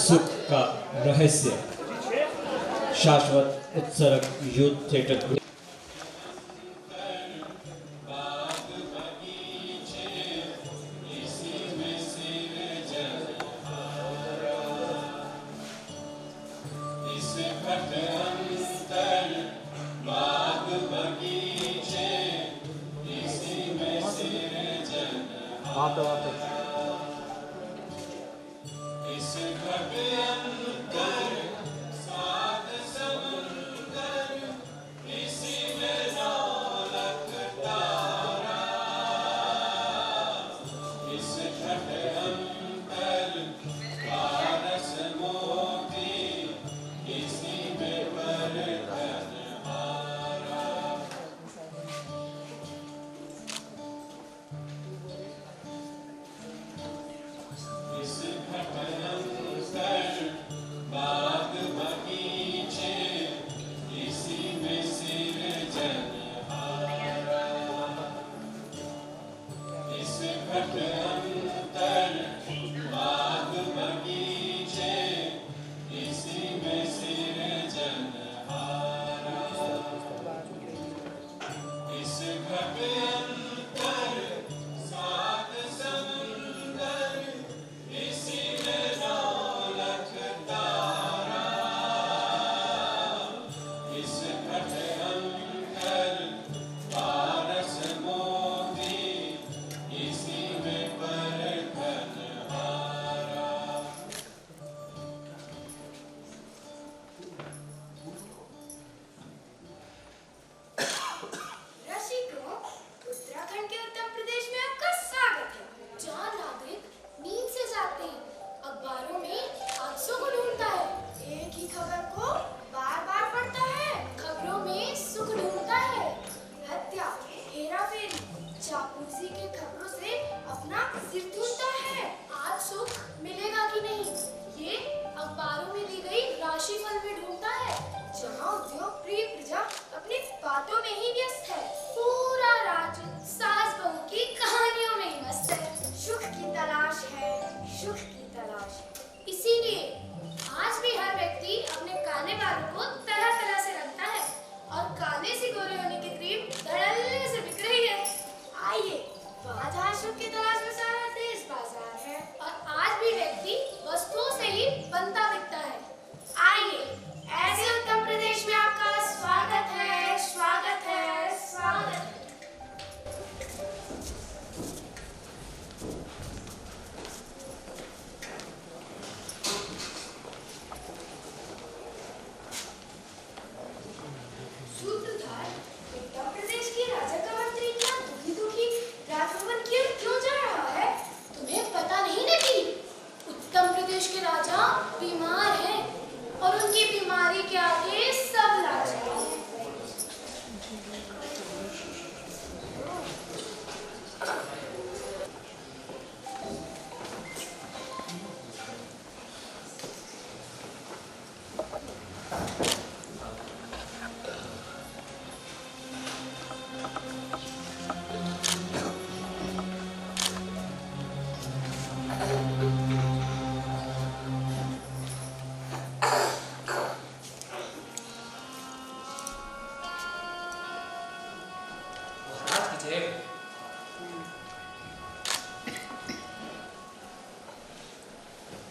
सुख का रहस्य शाश्वत उत्सर्ग यूथ थिएटर।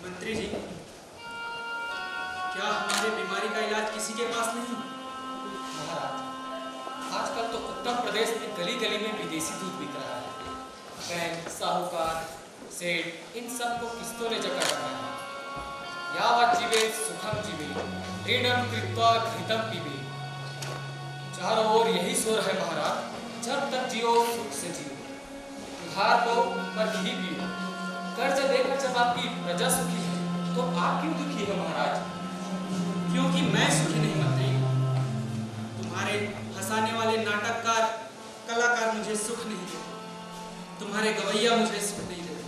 मंत्री जी, क्या हमारे बीमारी का इलाज किसी के पास नहीं? महाराज, आजकल तो उत्तर प्रदेश में गली गली में विदेशी दूध बिक रहा है। बैंक, साहूकार, सेठ, इन सबको किस्तों ने जकड़ रखा है। यावत् जीवे सुखम जीवे, ऋणम कृत्वा घृतम पीबे। चारों ओर यही शोर है महाराज, जब तक जियो सुख से जियो, उधार लो पर घी पियो। कर्ज देकर जब आपकी प्रजा सुखी है तो आप क्यों दुखी है महाराज? क्योंकि मैं सुखी नहीं मंत्री। तुम्हारे हंसाने वाले नाटककार कलाकार मुझे सुख नहीं देते, तुम्हारे गवैया मुझे सुख नहीं देते,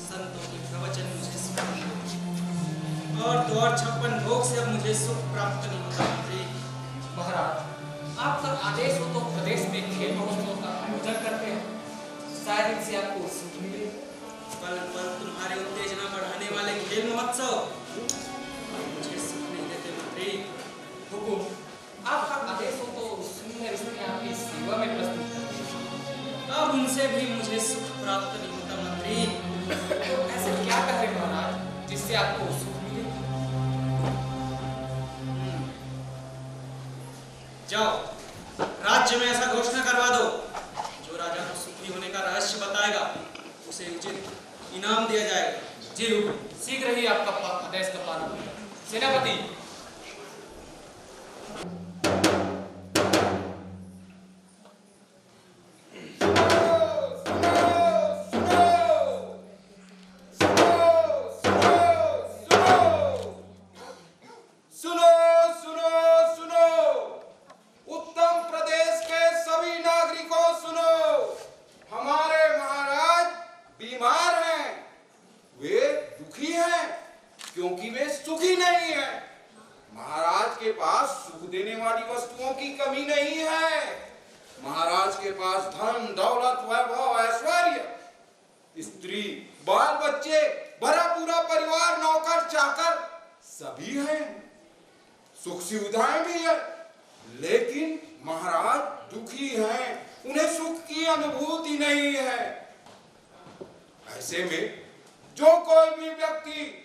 संतों के प्रवचन मुझे सुख नहीं देते, और तो और 56 भोग से अब मुझे सुख प्राप्त नहीं होता मंत्री। महाराज, आपका आदेश हो तो प्रदेश में खेल महोत्सव का आयोजन करते हैं, शायद इनसे आपको सुख मिले। पल पल तुम्हारे उत्तेजना बढ़ाने वाले खेल महोत्सव मुझे सुख नहीं देते मंत्री। हुकुम, आपका आदेश हो तो सुनकर इसमें आपकी सेवा में प्रस्तुत करते हैं। अब उनसे भी मुझे सुख प्राप्त नहीं होता मंत्री। तो ऐसे क्या करें महाराज जिससे आपको सुख मिले? जाओ राज्य में ऐसा घोषणा करवा दो, जो राजा को सुखी होने का रहस्य बताएगा उसे उचित इनाम दिया जाएगा। जी हुकुम, शीघ्र ही आपका आदेश का पालन होगा। सेनापति, क्योंकि वे सुखी नहीं है। महाराज के पास सुख देने वाली वस्तुओं की कमी नहीं है। महाराज के पास धन दौलत वैभव ऐश्वर्य, स्त्री बाल बच्चे, भरा पूरा परिवार, नौकर चाकर सभी हैं, सुख सुविधाएं भी है। लेकिन महाराज दुखी हैं, उन्हें सुख की अनुभूति नहीं है। ऐसे में जो कोई भी व्यक्ति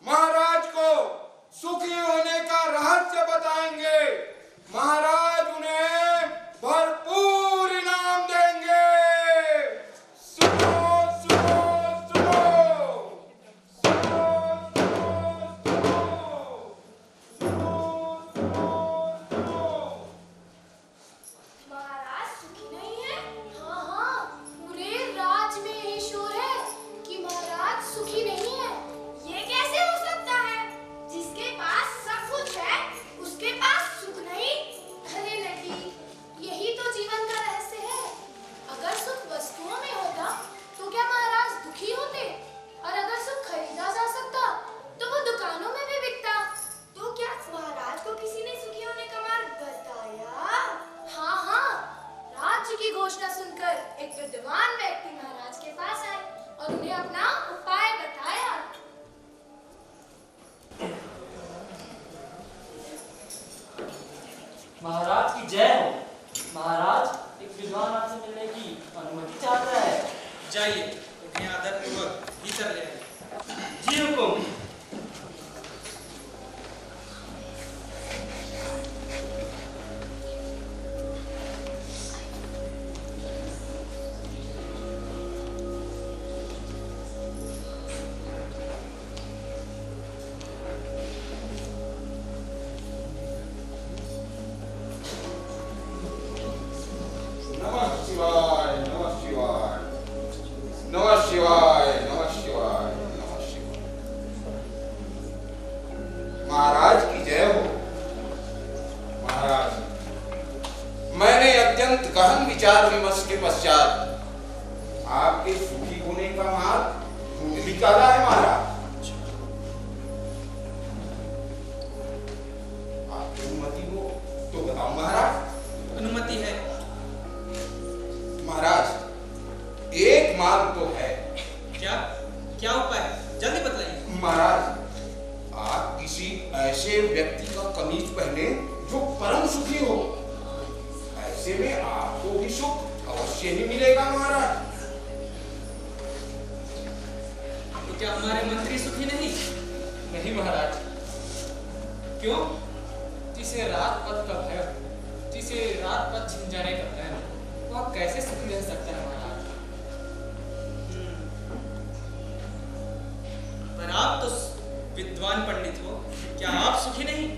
महाराज को सुखी होने का रहस्य बताएंगे, महाराज उन्हें भरपूर इनाम देंगे। सुनो सुनो सुनो सुनो सुनो सुनो। महाराज सुखी नहीं है? हाँ, पूरे राज्य में यही शोर है कि महाराज सुखी नहीं है। ये कैसे हो सकता है? जिसके पास सब कुछ है, उसके पास सुख नहीं? अरे नहीं, यही तो जीवन का रहस्य है। अगर सुख वस्तुओं में होता, तो क्या महाराज दुखी होते? और अगर सुख खरीदा जा सकता, तो वो दुकानों में भी बिकता। तो क्या महाराज को किसी ने सुखी होने का मार्ग बताया? हाँ, राज्य की घोषणा सुनकर एक विद्वान व्यक्ति महाराज के पास आए और उन्हें अपना उपाय बताया। महाराज की जय हो। महाराज, एक विद्वान आपसे मिलने की अनुमति चाहता है। जाइए, उन्हें आदरपूर्वक भीतर ले आइए। जी हुकुम। नमः शिवाय नमः शिवाय नमः शिवाय नमः शिवाय नमः शिवाय। महाराज की जय हो। महाराज, मैंने अत्यंत गहन विचार विमर्श के पश्चात आपके सुखी होने का मार्ग ढूंढ निकाला है। महाराज, आपकी अनुमति हो तो बताओ। महाराज, अनुमति है। महाराज, एक मार्ग तो है। क्या क्या उपाय है? जल्दी बतलाइए। महाराज, आप किसी ऐसे व्यक्ति का कमीज पहने जो परम सुखी हो। ऐसे में आपको भी सुख अवश्य ही मिलेगा। महाराज, तो क्या हमारे मंत्री सुखी नहीं? नहीं महाराज, क्यों? जिसे रात पथ का भय, जिसे रात पथ छिन जाने का भय, वह कैसे सुखी रह सकता है महाराज? पर आप तो विद्वान पंडित हो, क्या आप सुखी नहीं?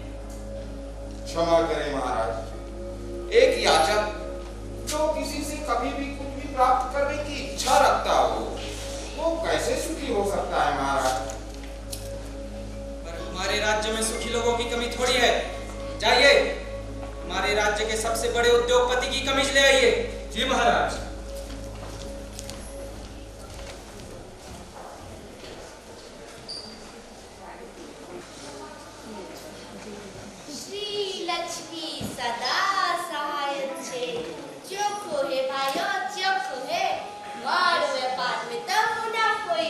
क्षमा करें महाराज। एक याचक जो किसी से कभी भी कुछ भी प्राप्त करने की इच्छा रखता हो, वो कैसे सुखी हो सकता है। महाराज, पर हमारे राज्य में सुखी लोगों की कमी थोड़ी है। जाइए, हमारे राज्य के सबसे बड़े उद्योगपति की कमीज ले आइए। जी महाराज। श्री लक्ष्मी सदा सहाय छे, जो खोहे भाइयों जो खोहे, मार व्यापार में तो मुना कोई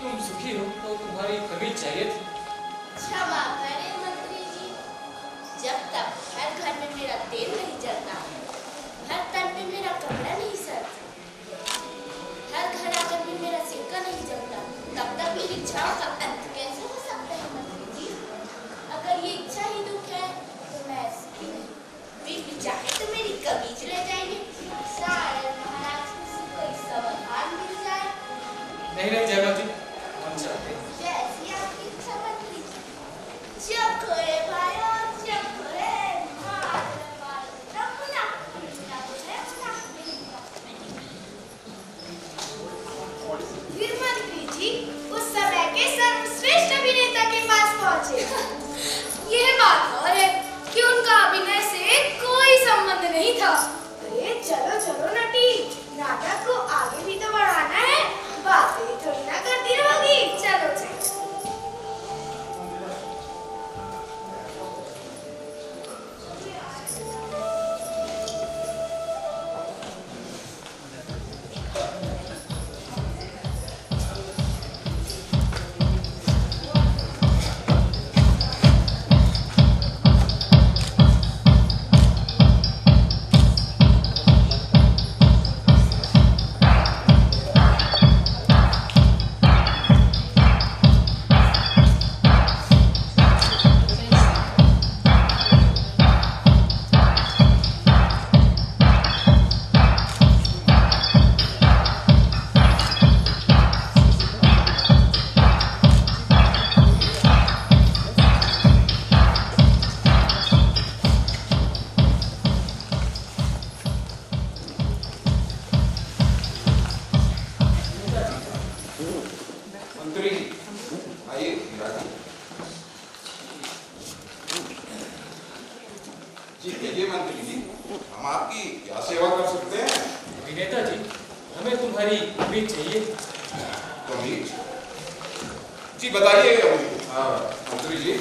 तुम सुखी हो तो तुम्हारी कमी चाहिए थी। क्षमा करें मंत्री जी, जब तक हर घर में मेरा तेल नहीं जलता, हर तन पे मेरा कपड़ा नहीं सड़ता, हर घर आकर भी मेरा सिक्का नहीं जलता, तब तक मेरी इच्छाओं का अंत कैसे हो सकता है मंत्री जी? अगर ये इच्छा ही दुख है तो मैं सुखी नहीं। बीबी चाहे तो मेरी कमीज ले जाइए, शायद महाराज से कोई समाधान मिल जाए। नहीं नहीं जयमल जी, हम चाहते हैं। जैसी आपकी इच्छा मंत्री जी। जब खोए भाइयों, जब खोए फिर मंत्री जी उस समय के सर्वश्रेष्ठ अभिनेता के पास पहुंचे। यह बात और है कि उनका अभिनय से कोई संबंध नहीं था। अरे चलो चलो नटी, नाटक को आगे भी तो बढ़ाना है, बातें थोड़ी ना करती रहोगी। चलो चलो। मंत्री जी आइए। जी कहिए मंत्री जी, हम आपकी क्या सेवा कर सकते हैं? अभिनेता जी, हमें तुम्हारी कमीज चाहिए। कमीज? जी बताइए मंत्री जी,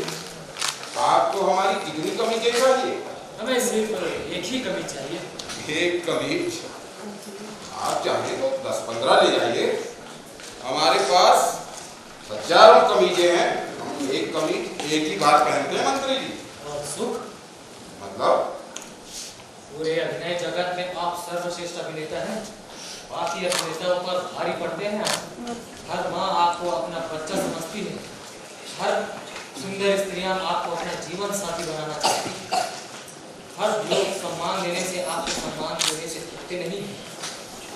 आपको हमारी कितनी कमीजें चाहिए? हमें सिर्फ एक ही कमीज चाहिए। एक कमीज? आप चाहे तो 10-15 ले जाइए, हमारे पास हजारों कमीजें हैं। हम एक कमीज एक ही बात पहनते हैं मंत्री जी। और सुख? मतलब? पूरे अभिनय जगत में आप सर्वश्रेष्ठ अभिनेता हैं, बाकी अभिनेताओं पर भारी पड़ते हैं। हर माँ आपको अपना बच्चा समझती है, हर सुंदर स्त्रियां आपको अपना जीवन साथी बनाना चाहती, हर लोग सम्मान देने से आपको सम्मान देने से थकते नहीं।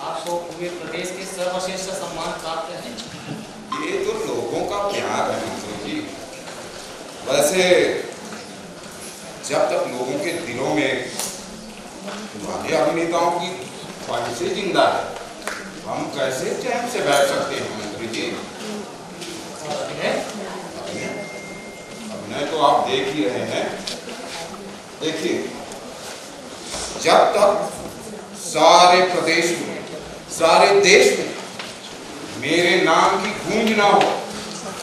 आपको पूरे प्रदेश के सर्वश्रेष्ठ सम्मान प्राप्त है। ये तो लोगों का प्यार है मंत्री जी। वैसे जब तक लोगों के दिलों में तुम्हारे अभिनेताओं की ख्वाहिशें जिंदा है, हम कैसे चैन से बैठ सकते हैं मंत्री जी? और अभिनय? अभिनय तो आप देख ही रहे हैं। देखिए, जब तक सारे प्रदेश में, सारे देश में मेरे नाम की गूंज ना हो,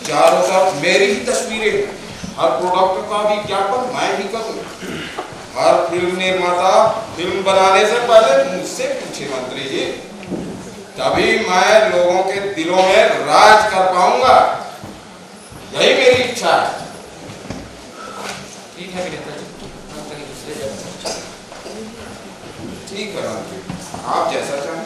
चारों तरफ मेरी ही तस्वीरें, हर प्रोडक्ट का विज्ञापन मैं ही करूं, हर फिल्म निर्माता फिल्म बनाने से पहले मुझसे पूछे मंत्री जी, तभी मैं लोगों के दिलों में राज कर पाऊंगा। यही मेरी इच्छा है। ठीक है अभिनेता जी, हम कहीं दूसरे जगह। ठीक है मंत्री, आप जैसा चाहें।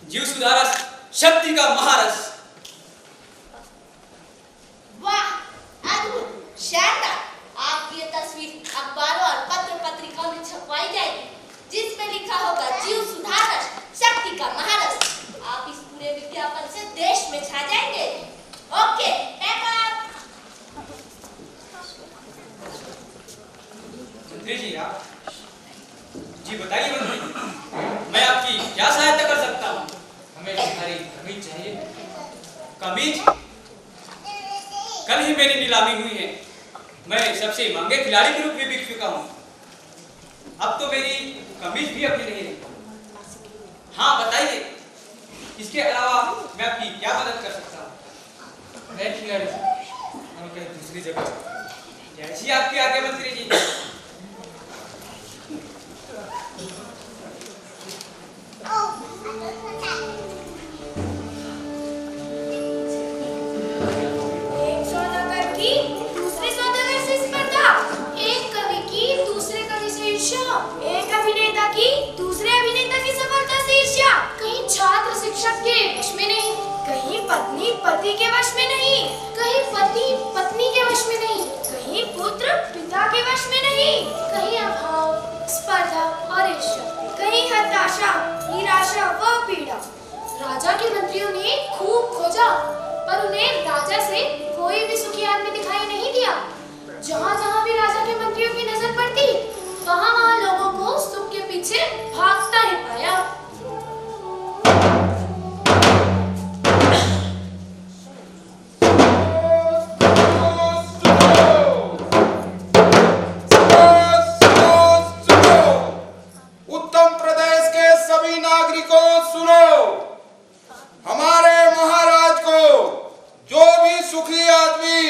जीव सुधारस, शक्ति का महारस, शानदार। आपकी ये तस्वीर अखबारों और पत्र पत्रिकाओं में छपवाई जाएगी, जिसमें लिखा होगा जीव सुधारस, शक्ति का महारस। आप इस पूरे विज्ञापन से देश में छा जाएंगे। Okay, pack up. मंत्री जी, आप जी बताइए मंत्री, मैं आपकी क्या सहायता कर सकता हूँ? हमें तुम्हारी कमीज चाहिए। कमीज? कल ही मेरी नीलामी हुई है। मैं सबसे महंगे खिलाड़ी के रूप में बिक चुका हूँ। अब तो मेरी कमीज भी अपनी नहीं रही। हाँ बताइए, इसके अलावा मैं आपकी क्या मदद कर सकता हूँ? मैं खिलाड़ी हम कहीं दूसरी जगह। जैसी आपकी आज्ञा मंत्री जी। एक सौदागर की दूसरे सौदागर से स्पर्धा, एक कवि की दूसरे कवि से ईर्ष्या, एक अभिनेता की दूसरे अभिनेता की सफलता से ईर्ष्या। कहीं छात्र शिक्षक के वश में नहीं, कहीं पत्नी पति के वश में नहीं, कहीं पति पत्नी के वश में नहीं, कहीं पुत्र पिता के वश में नहीं, कहीं अभाव, स्पर्धा और ईर्ष्या, कहीं हताशा, निराशा व पीड़ा। राजा के मंत्रियों ने खूब खोजा, पर उन्हें राजा से कोई भी सुखी आदमी दिखाई नहीं दिया। जहाँ जहाँ भी राजा के मंत्रियों की नजर पड़ती, वहाँ वहाँ लोगों को सुख के पीछे भागता ही पाया। उत्तम प्रदेश के सभी नागरिकों सुनो, हमारे महाराज को जो भी सुखी आदमी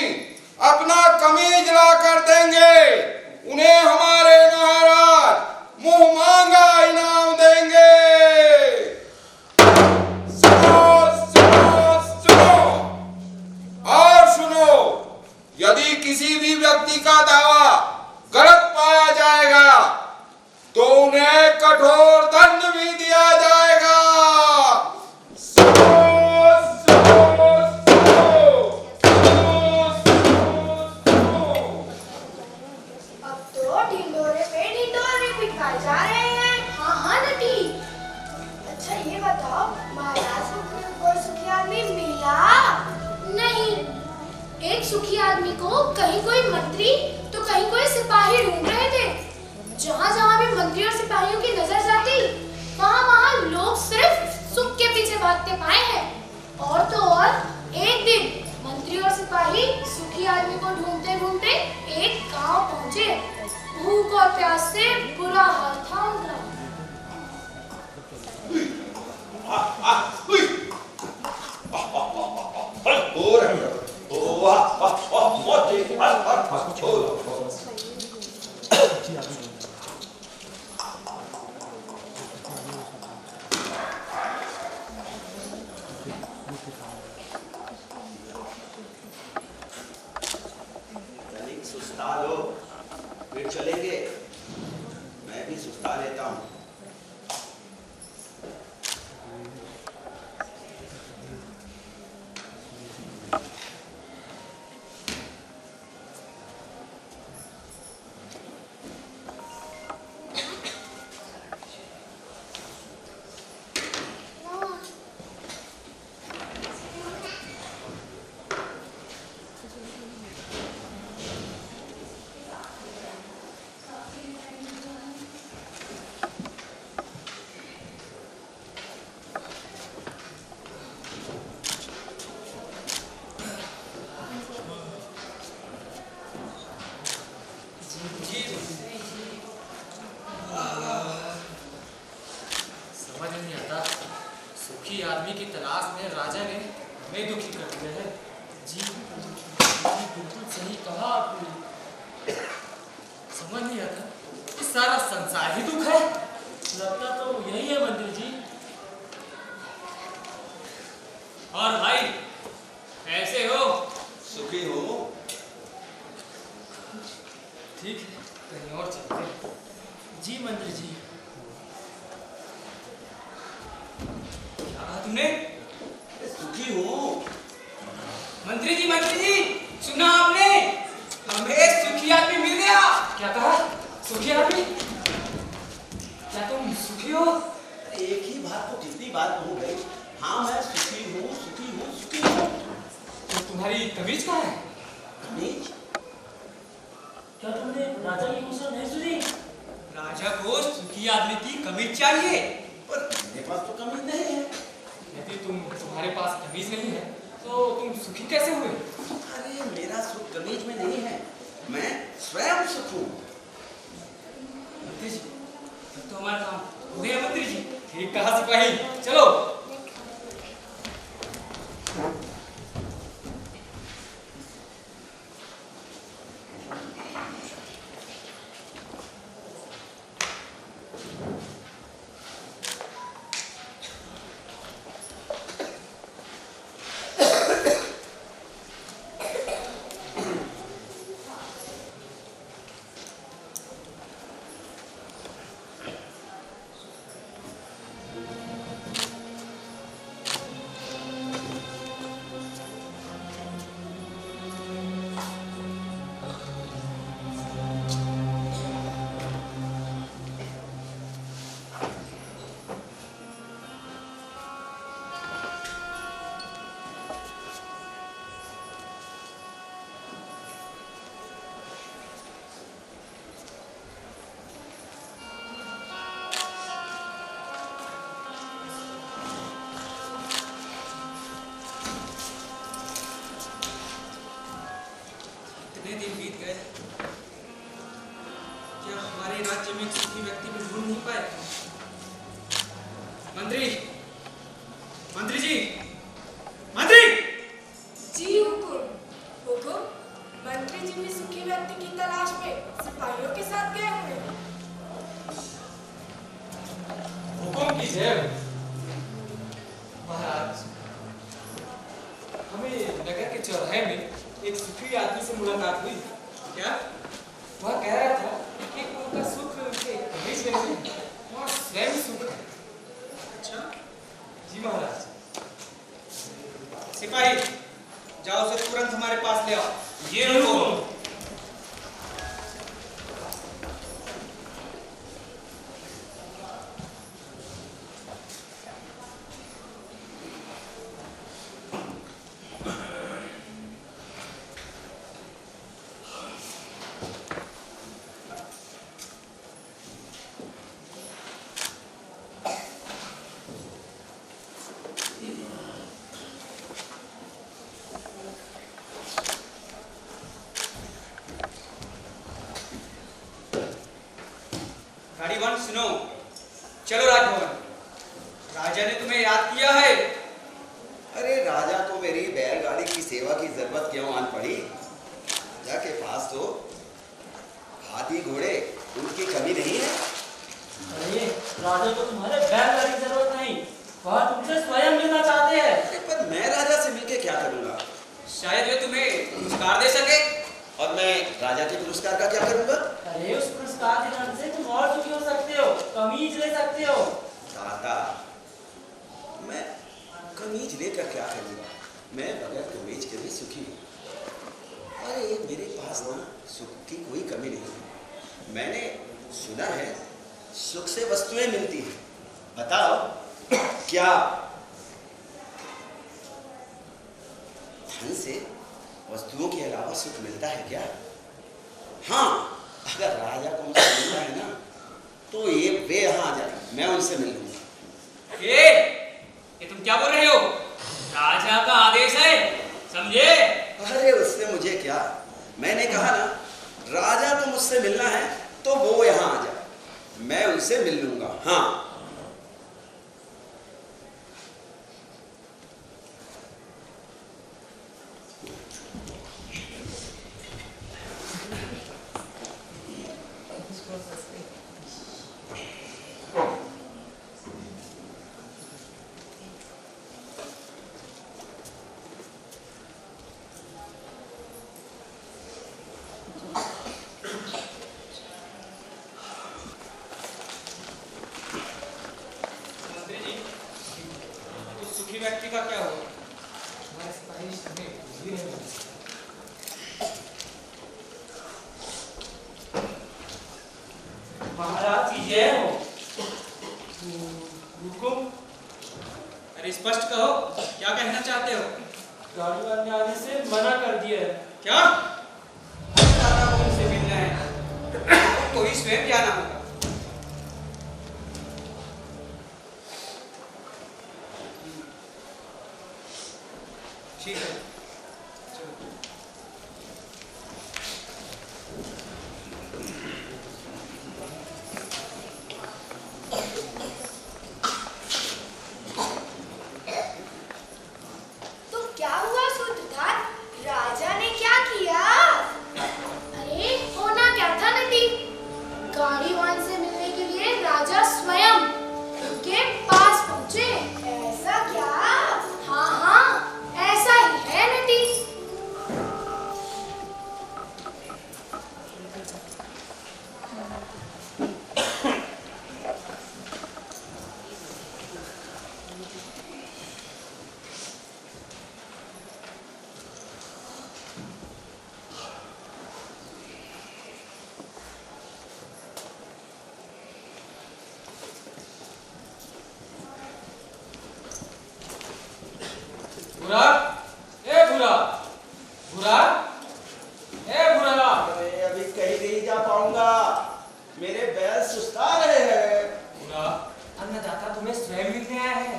अपना कमीज ला कर देंगे, उन्हें हमारे महाराज मुंह मांगा इनाम देंगे। सुनो, सुनो, सुनो और सुनो, यदि किसी भी व्यक्ति का दावा गलत पाया जाएगा तो उन्हें कठोर दंड भी दिया जाएगा। सुनो, सुनो, सुनो, सुनो। अब तो ढिंडोरे पे ढिंडोरे पिटवाए जा रहे हैं। हाँ हाँ नटी। अच्छा ये बताओ, महाराज को कोई सुखी आदमी मिला? नहीं। एक सुखी आदमी को कहीं कोई मंत्री तो कहीं कोई सिपाही ढूंढ रहे थे। जहाँ जहाँ भी मंत्री और सिपाहियों की नजर जाती, वहाँ वहाँ लोग सिर्फ सुख के पीछे भागते पाए हैं। और तो और एक दिन मंत्री और सिपाही सुखी आदमी को ढूंढते ढूंढते एक गांव पहुंचे। भूख और प्यास से बुरा हाल था उनका। सुस्ता लो, फिर चलेंगे। मैं भी सुस्ता लेता हूँ। समझ नहीं आता, सुखी आदमी की तलाश में राजा ने हमें दुखी कर दिया है। जी बिल्कुल सही कहा आपने। समझ नहीं आता, इस सारा संसार ही दुख है। लगता तो यही है मंत्री जी। और भाई कैसे हो? सुखी हो? ठीक है, कहीं और चलते हैं। जी मंत्री जी। क्या कहा तुमने? सुखी हो? मंत्री जी सुना आपने? हमें सुखी आदमी मिल गया। क्या कहा? सुखी आदमी? क्या तुम सुखी हो? एक ही बात को कितनी बार कहूँ भाई? हाँ मैं सुखी हूँ, सुखी हूँ, सुखी हूँ। तो तुम्हारी तमीज कहाँ है? कमीज? क्या तुमने राजा की घोषणा नहीं सुनी? राजा को सुखी आदमी की कमीज चाहिए। पर मेरे पास तो कमीज नहीं है। यदि तुम्हारे पास तमीज नहीं है तो तुम सुखी कैसे हुए? अरे मेरा सुख कमीज में नहीं है, मैं स्वयं सुख हूँ। मंत्री जी, तो हमारा काम हो गया मंत्री जी। ठीक कहा सिपाही, चलो। इतने दिन बीत गए, क्या हमारे राज्य में सुखी व्यक्ति को ढूंढ नहीं पाए? मंत्री, मंत्री जी, मंत्री! जी हुकुम। मंत्री जी भी सुखी व्यक्ति की तलाश में सिपाहियों के साथ गए हुए हैं। हुकुम कीजिए महाराज। हमें नगर के चौराहे में एक सुखी आदमी से मुलाकात हुई। क्या? वह कह रहा था कि उनका सुख उनके कमीज में नहीं, वह स्वयं सुख है। अच्छा, जी महाराज। सिपाही, जाओ उसे तुरंत हमारे पास ले आओ। ये हुकुम। गाड़ी वन सुनो, चलो राजभवन। राजा ने तुम्हें याद किया है। अरे राजा को मेरी बैलगाड़ी की सेवा की जरूरत क्यों आन पड़ी? राजा के पास तो हाथी घोड़े उनकी कमी नहीं है। अरे राजा को तुम्हारे बैलगाड़ी की जरूरत नहीं, वह तुमसे स्वयं मिलना चाहते हैं। अरे पर मैं राजा से मिलके क्या करूंगा? शायद वे तुम्हें पुरस्कार दे सके। और मैं राजा के पुरस्कार का क्या करूंगा? अरे उस पुरस्कार के धन से तुम और सुखी हो सकते हो, कमीज ले सकते हो। दादा, मैं कमीज लेकर क्या करूंगा? मैं बगैर कमीज के भी सुखी हूँ। अरे मेरे पास ना सुख की कोई कमी नहीं है। मैंने सुना है सुख से वस्तुएं मिलती हैं। बताओ क्या धन से वस्तुओं के अलावा सुख मिलता है क्या? हाँ, अगर राजा को मुझसे मिलना है ना तो वे यहाँ आ जाए, मैं उनसे मिल लूंगा। ये तुम क्या बोल रहे हो? राजा का आदेश है, समझे? अरे उससे मुझे क्या? मैंने कहा ना राजा को मुझसे मिलना है तो वो यहाँ आ जाए, मैं उनसे मिल लूंगा। हाँ व्यक्ति का क्या हुआ? हमारे सिपाही हमें कुछ भी नहीं मिला। हुकुम? अरे स्पष्ट कहो, क्या कहना चाहते हो? गाड़ी वाले आने से मना कर दिया है। क्या? दादा को उनसे मिलना है तो ही स्वयं जाना होगा। ठीक है, चलो। तो क्या हुआ सूत्रधार? राजा ने क्या किया? अरे होना क्या था नटी? गाड़ीवान से मिलने के लिए राजा स्वयं उनके पास पहुंचे। ऐसा क्या? हाँ हाँ, ऐसा ही है नटी। भूरा, ए भूरा, भूरा, ए भूरा। अरे अभी कहीं नहीं जा पाऊंगा, मेरे बैल सुस्ता रहे हैं। भूरा, अन्नदाता तुम्हें स्वयं मिलने आया है।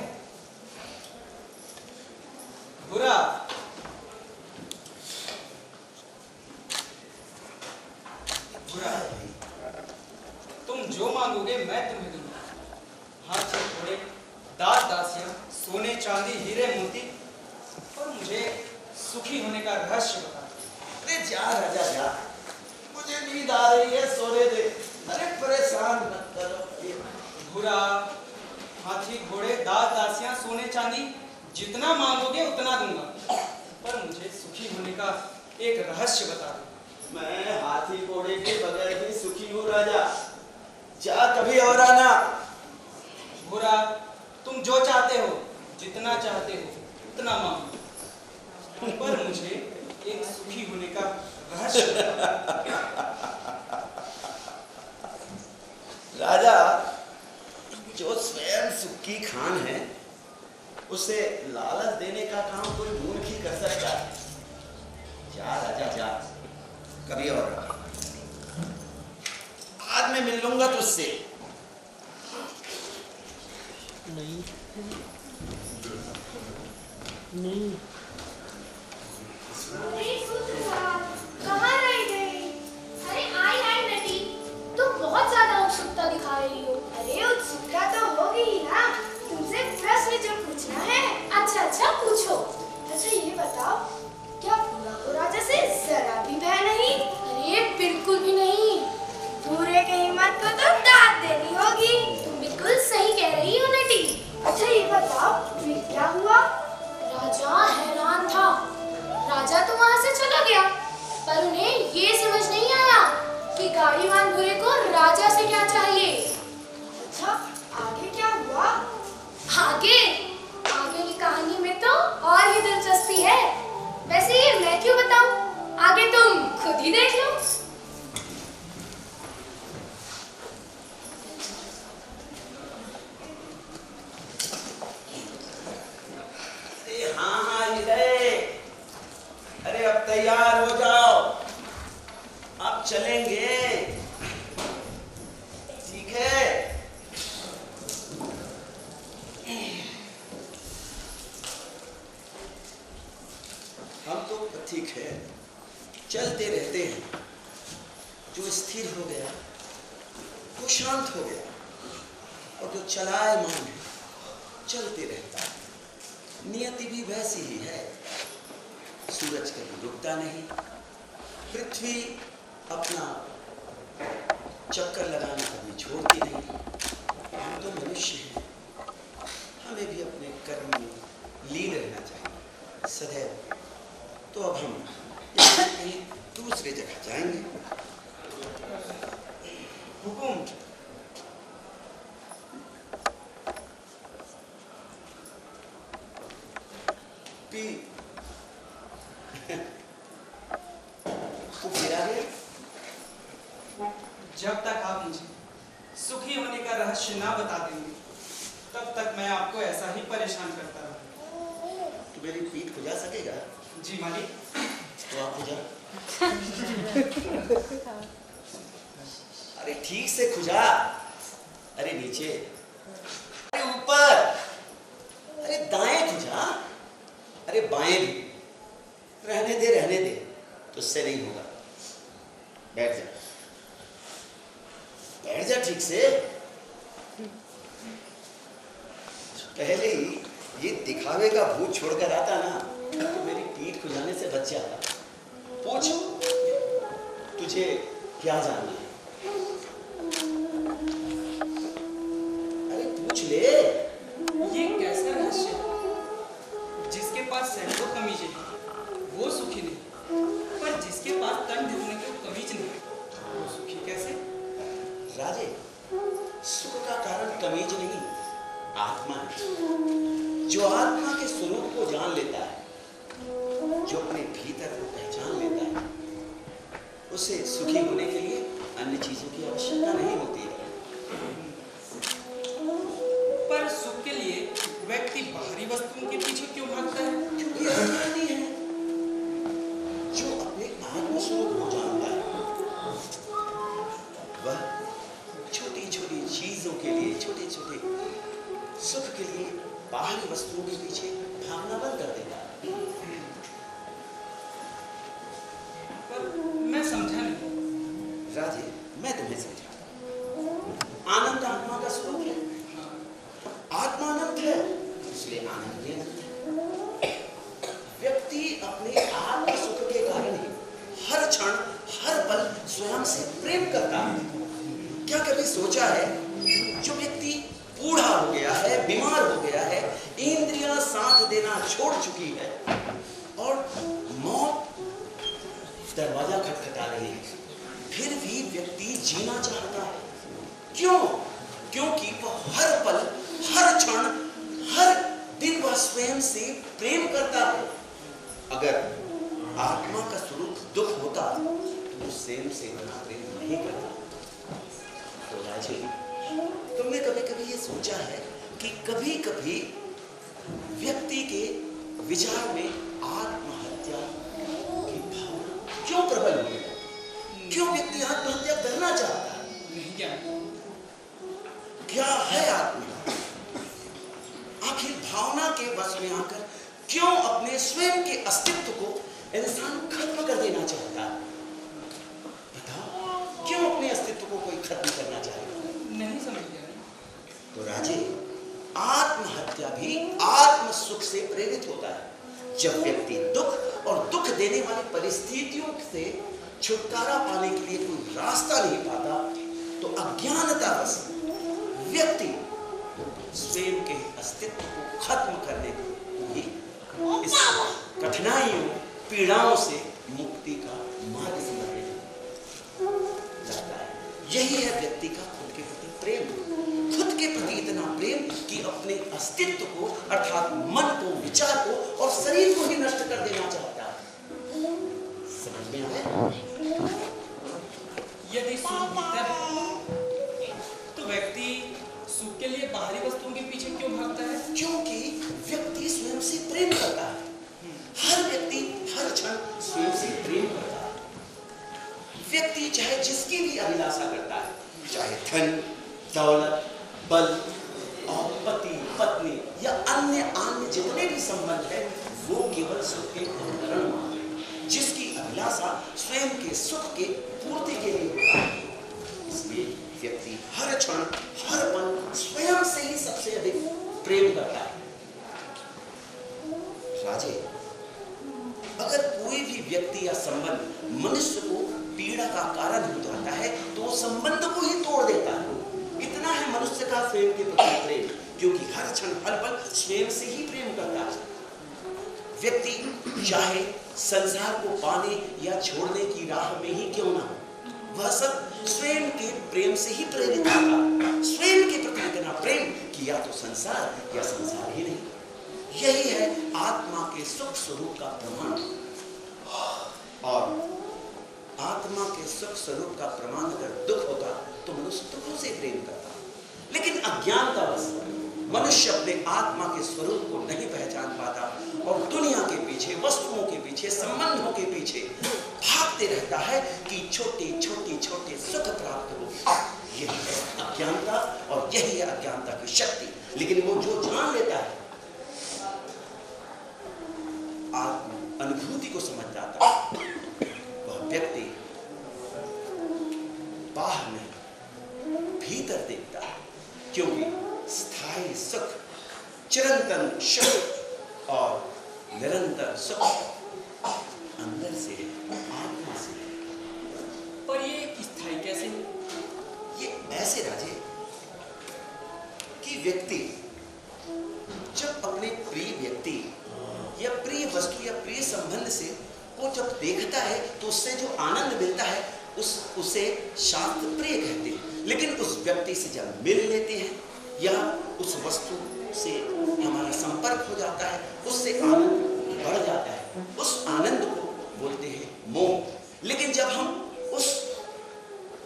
बुरा, बुरा, तुम जो मांगोगे मैं तुम्हें दूंगा। हाथी घोड़े, दास दासियां, सोने चांदी हीरे मोती, और मुझे सुखी होने का रहस्य बता। अरे जा राजा जा, मुझे नींद आ रही है, सोने दे। अरे परेशान मत करो। बुरा, हाथी घोड़े, दास दासियां, सोने चांदी, जितना मांगोगे उतना दूंगा, पर मुझे सुखी होने का एक रहस्य बता दो। मैं हाथी घोड़े के बगैर ही सुखी हूँ राजा, जा कभी और आना। बुरा, तुम जो चाहते हो, जितना चाहते हो उतना मांगो, पर मुझे एक सुखी होने का रहस्य बता। राजा, जो स्वयं सुखी खान है, उसे लालच देने का काम कोई मूर्ख ही कर सकता है। जा राजा जा, कभी और आ। आज मैं मिल लूंगा तुझसे। नहीं नहीं अरे सूत्रधार, कहाँ रह गए? अरे आई आई नटी, तुम बहुत ज्यादा उत्सुकता दिखा रही हो। अरे उत्सुकता तो होगी ही ना, तुमसे प्रश्न जो पूछना है। अच्छा अच्छा पूछो। अच्छा ये बताओ, क्या भूरा को राजा से जरा भी भय नहीं? अरे बिल्कुल भी नहीं। भूरे की हिम्मत को तो दाद देनी होगी। तुम बिल्कुल सही कह रही हो नटी। अच्छा ये बताओ, फिर क्या हुआ? राजा हैरान था। राजा तो वहां से चला गया, पर उन्हें ये समझ नहीं आया कि गाड़ीवान भूरे को राजा से क्या चाहिए। अच्छा आगे क्या हुआ? आगे आगे की कहानी में तो और ही दिलचस्पी है। वैसे ये मैं क्यों बताऊं, आगे तुम खुद ही देख लो। अरे हाँ हाँ हृदय, अरे अब तैयार हो जाओ, अब चलेंगे। ठीक है? हम तो ठीक है, चलते रहते हैं। जो स्थिर हो गया वो शांत हो गया, और जो चलायमान है चलते रहता है। नियति भी वैसी ही है, सूरज कभी रुकता नहीं, पृथ्वी अपना चक्कर लगाना कभी छोड़ती नहीं। हम तो मनुष्य हैं, हमें भी अपने कर्म में लीन रहना चाहिए सदैव। तो अब हम कहीं दूसरी जगह जाएंगे। हुकुम। पी तू फिर आ गया? जब तक आप मुझे सुखी होने का रहस्य ना बता देंगे, तब तक मैं आपको ऐसा ही परेशान करता रहूं। तू मेरी पीठ खुजा सकेगा? जी मालिक। तो आप खुजा। अरे ठीक से खुजा। अरे नीचे, अरे ऊपर, अरे दाएं खुजा, अरे बाएं भी। रहने दे, तुझसे नहीं होगा। बैठ जा ठीक से। पहले ही ये दिखावे का भूत छोड़कर आता ना तो मेरी पीठ खुजाने से बच जाता। पूछ, तुझे क्या जानना है? अरे पूछ ले। ये कैसा रहस्य है? जिसके पास सैकड़ों कमीजें वो सुखी नहीं, पर जिसके पास तन ढकने की कमीज नहीं वो सुखी कैसे? राजे, सुख का कारण कमीज नहीं, आत्मा है। जो आत्मा के स्वरूप को जान लेता है, जो अपने भीतर को पहचान लेता है, उसे सुखी होने के लिए अन्य चीजों की आवश्यकता नहीं होती है। पर सुख के लिए व्यक्ति बाहरी वस्तुओं के पीछे क्यों भागता है? क्योंकि अज्ञानी है। जो अपने आत्म स्वरूप को जानता है वह छोटी छोटी चीजों के लिए, छोटे छोटे सुख के लिए बाहरी वस्तुओं के पीछे भागना बंद कर देता है। पर मैं समझा नहीं। राजे, मैं तुम्हें समझाता। आनंद आत्मा का स्वरूप है। आत्मा अनंत है, इसलिए आनंद भी अनंत है। व्यक्ति अपने आत्म सुख के कारण ही हर क्षण, हर पल स्वयं से प्रेम करता है। क्या कभी सोचा है, जो व्यक्ति बूढ़ा हो गया है, बीमार हो गया है, इंद्रियां साथ देना छोड़ चुकी है और मौत दरवाजा खटखटा रही है, फिर भी व्यक्ति जीना चाहता है। क्यों? क्योंकि वह हर पल, हर क्षण, हर दिन वह स्वयं से प्रेम करता है। अगर आत्मा का स्वरूप दुख होता तो वो स्वयं से इतना प्रेम नहीं करता। तो राजे, तुमने कभी कभी ये सोचा है कि कभी कभी व्यक्ति के विचार में आत्महत्या की भावना क्यों प्रबल हो गई? क्यों व्यक्ति आत्महत्या करना चाहता है? नहीं जानता। क्या है आत्मा? आखिर भावना के वश में आकर क्यों अपने स्वयं के अस्तित्व को इंसान खत्म कर देना चाहता है? बताओ, क्यों अपने अस्तित्व को कोई खत्म करना चाहेगा? नहीं समझ गया। तो राजे, आत्महत्या भी आत्म सुख से प्रेरित होता है। जब व्यक्ति दुख और दुख देने वाली परिस्थितियों से छुटकारा पाने के लिए कोई रास्ता नहीं पाता तो अज्ञानतावश व्यक्ति स्वयं के अस्तित्व को खत्म करने को ही इस कठिनाइयों, पीड़ाओं से मुक्ति का मार्ग समझने लगता है। यही है व्यक्ति का खुद के प्रति प्रेम। खुद के प्रति इतना प्रेम कि अपने अस्तित्व को, अर्थात मन को, विचार को और शरीर को ही नष्ट कर देना चाहता है। समझ में आया? यदि सुख भीतर है तो व्यक्ति सुख के लिए बाहरी वस्तुओं के पीछे क्यों भागता है? क्योंकि व्यक्ति स्वयं से प्रेम करता है। हर व्यक्ति हर क्षण स्वयं से प्रेम करता है। व्यक्ति चाहे जिसकी भी अभिलाषा करता है, चाहे धन, दौलत, बल और पति, पत्नी या अन्य जितने भी संबंध है, वो केवल सुख के उपकरण मात्र हैं। जिसकी अभिलाषा स्वयं के सुख के पूर्ति के लिए होता है। इसलिए व्यक्ति हर क्षण, हर पल स्वयं से ही सबसे अधिक प्रेम करता है। राजे, अगर कोई भी व्यक्ति या संबंध मनुष्य को पीड़ा का कारण हो जाता है तो वो संबंध को ही तोड़ देता है। इतना है मनुष्य का स्वयं के प्रति प्रेम, क्योंकि हर क्षण, हर पल स्वयं से ही प्रेम करता है। व्यक्ति चाहे संसार को पाने या छोड़ने की राह में ही क्यों ना हो, वह सब स्वयं के प्रेम से ही प्रेरित होता। स्वयं के प्रति इतना प्रेम कि या तो संसार या संसार ही नहीं। यही है आत्मा के सुख स्वरूप का प्रमाण। और आत्मा के सुख स्वरूप का प्रमाण अगर दुख होता तो मनुष्य दुखों से प्रेम करता। लेकिन अज्ञानतावश मनुष्य अपने आत्मा के स्वरूप को नहीं पहचान पाता और दुनिया के पीछे, वस्तुओं के पीछे, संबंधों के पीछे भागते रहता है कि छोटे छोटे छोटे सुख प्राप्त हो। यही है अज्ञानता और यही है अज्ञानता की शक्ति। लेकिन वो जो जान लेता है, आत्म अनुभूति को समझ जाता है, वह व्यक्ति बाहर नहीं भीतर देखता है, क्योंकि स्थायी सुख, चिरंतन सुख और निरंतर सुख अंदर से है, आत्मा से है। पर ये स्थायी कैसे? ये ऐसे राजे कि व्यक्ति जब अपने प्रिय व्यक्ति या प्रिय वस्तु या प्रिय संबंध से को जब देखता है तो उससे जो आनंद मिलता है उसे शास्त्र प्रिय कहते हैं। लेकिन उस व्यक्ति से जब मिल लेते हैं या उस वस्तु से हमारा संपर्क हो जाता है, उससे आनंद बढ़ जाता है, उस आनंद को बोलते हैं मोह। लेकिन जब हम उस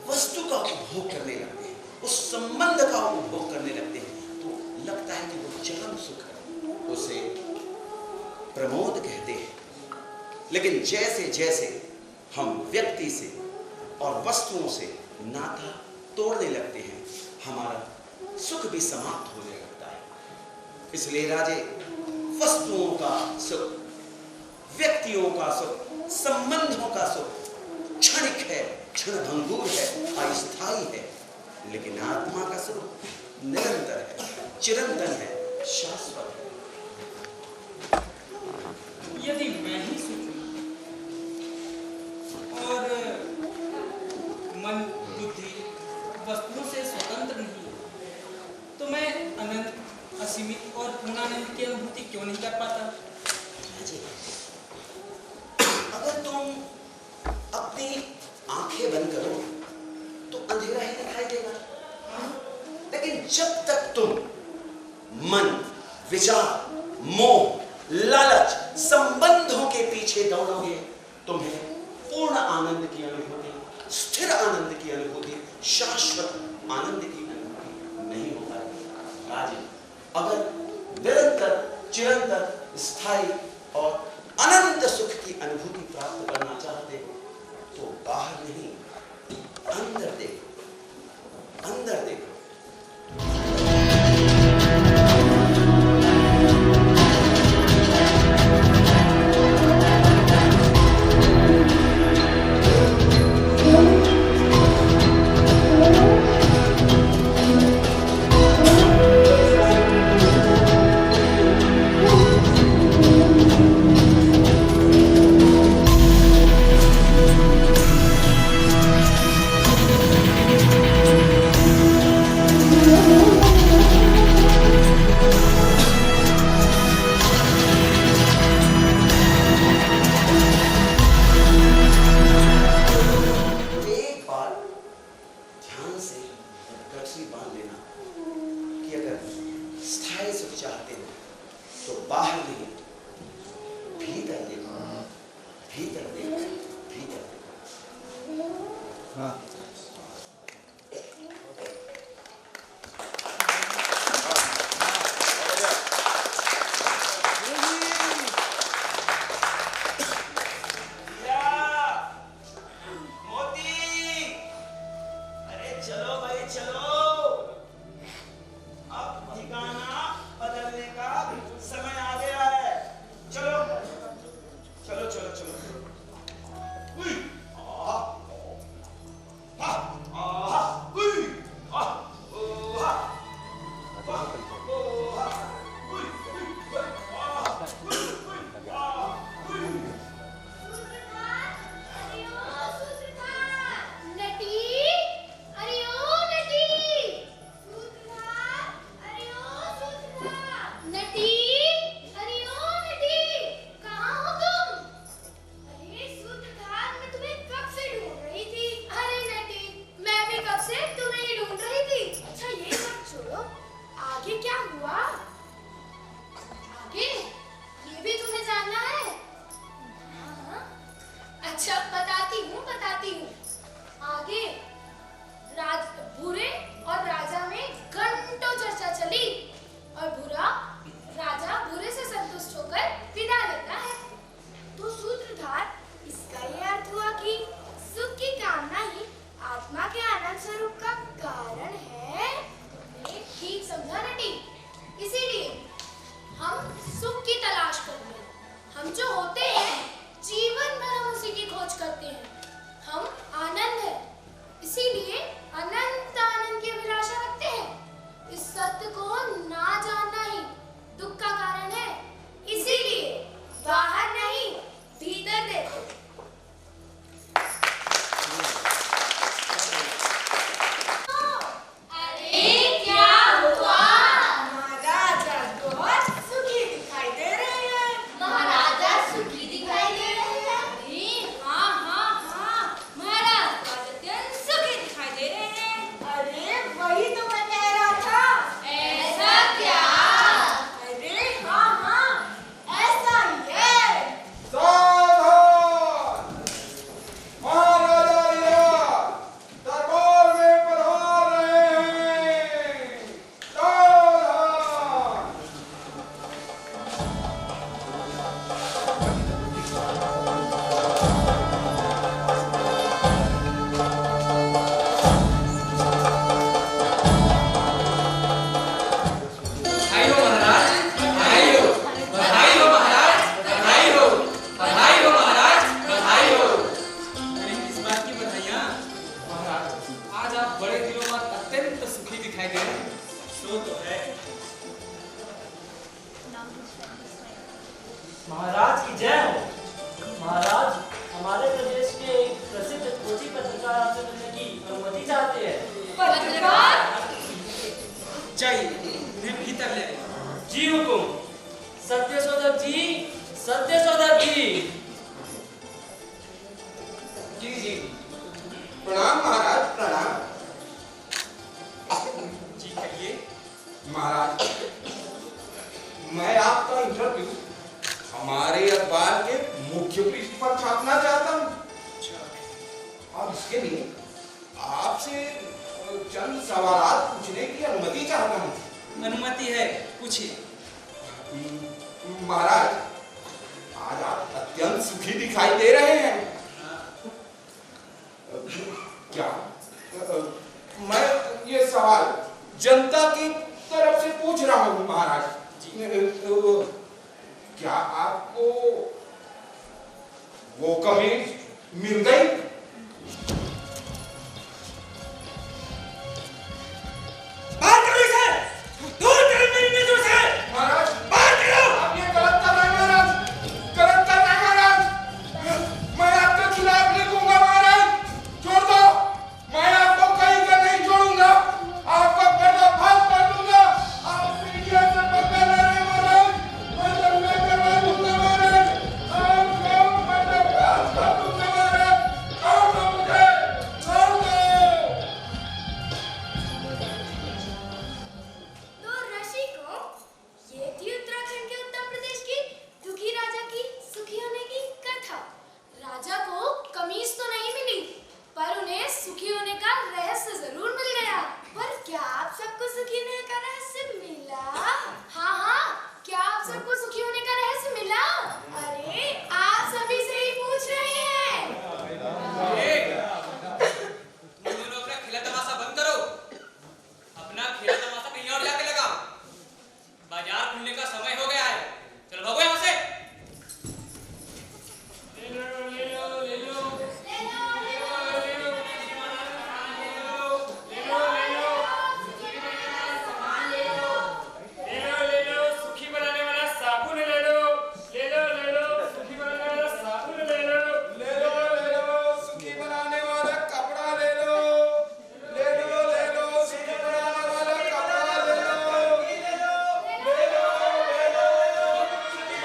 वस्तु का उपभोग करने लगते हैं, उस संबंध का उपभोग करने लगते हैं, तो लगता है कि वो चरम सुख है, उसे प्रमोद कहते हैं। लेकिन जैसे जैसे हम व्यक्ति से और वस्तुओं से नाता तोड़ने लगते हैं, हमारा सुख भी समाप्त होने लगता है। इसलिए राजे, वस्तुओं का सुख, व्यक्तियों का सुख, संबंधों का सुख क्षणिक है, क्षणभंगुर है, अस्थायी है। लेकिन आत्मा का सुख निरंतर है, चिरंतन है, शाश्वत है। यदि मैं ही सुखी और मन, बुद्धि वस्तुओं से स्वतंत्र नहीं है, तो मैं अनंत, असीमित और पूर्णानंद की अनुभूति क्यों नहीं कर पाता? अगर तुम अपनी आंखें बंद करो तो अंधेरा ही दिखाई देगा। लेकिन जब तक तुम मन, विचार, मोह, लालच, संबंधों के पीछे दौड़ोगे, तुम्हें पूर्ण आनंद की अनुभूति, स्थिर आनंद की अनुभूति, शाश्वत आनंद की अनुभूति नहीं हो पाएगी। राजे, अगर निरंतर, चिरंतर, स्थायी और अनंत सुख की अनुभूति प्राप्त करना चाहते हो तो बाहर नहीं, अंदर देखो, अंदर देखो। समय आ गया है। महाराज की जय हो। महाराज, हमारे प्रदेश के एक प्रसिद्ध खोजी पत्रकार आपसे मिलने की अनुमति चाहते हैं। पत्रकार? चाहिए उन्हें भीतर ले आइए। जी हुकुम। सत्यशोधक जी, सत्यशोधक जी। जी जी, प्रणाम महाराज, प्रणाम। जी कहिए। महाराज, मैं आपका इंटरव्यू हमारे अखबार के मुख्य पृष्ठ पर छापना चाहता हूँ और इसके लिए आपसे चंद सवाल पूछने की अनुमति चाहता हूँ। अनुमति है, पूछिए। महाराज, आज आप अत्यंत सुखी दिखाई दे रहे हैं। क्या मैं ये सवाल जनता की तरफ से पूछ रहा हूँ महाराज। क्या आपको वो कमीज मिल गई? बाहर करो इसे! दूर करो मेरी नजर से! महाराज, बाहर करो! आप ये गलत कर रहे हैं महाराज, गलत कर रहे हैं महाराज। मैं आपके खिलाफ लिखूंगा महाराज, छोड़ दो। मैं आपको कहीं का नहीं छोड़ूंगा, आपका पर्दाफाश कर दूंगा। आप मीडिया से पकड़ ले रहे हैं महाराज, मैं दंगा करवा दूंगा महाराज, आपका पर्दाफाश कर दूंगा महाराज। छोड़ दो मुझे, छोड़ दो। तो रसिको, ये थी उत्तराखंड के उत्तर प्रदेश की दुखी राजा की सुखी होने की कथा। राजा को कमीज तो नहीं मिली, पर उन्हें सुखी होने का रहस्य जरूर मिल गया। पर क्या आप सबको सुखी होने का रहस्य मिला? हाँ हाँ, क्या आप सबको सुखी होने का रहस्य मिला? अरे, आप सभी से ही पूछ रहे हैं। तुम दोनों अपना खेला तमाशा बंद करो। अपना खेला तमाशा कहीं और जाके लगाओ। बाजार खुलने का समय हो गया है। चलो भागो यहाँ से। ले लो, ले लो, ले लो। सुखी बनाने वाला साबुन ले लो। ले लो, ले लो, सुखी बनाने वाला साबुन ले लो। ले लो, ले लो, सुखी बनाने वाला कपड़ा ले लो। ले लो, ले लो, सुखी बनाने वाला कपड़ा ले लो। ले लो, ले लो, ले लो, सुखी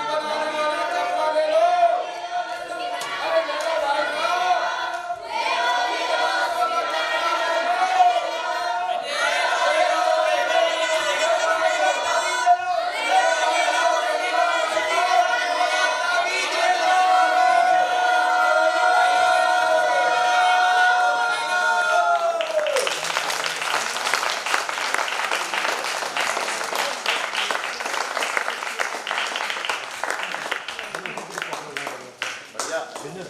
बनाने वाला कपड़ा ले लो। अरे ले लो भाई साहब। बढ़िया बिजनेस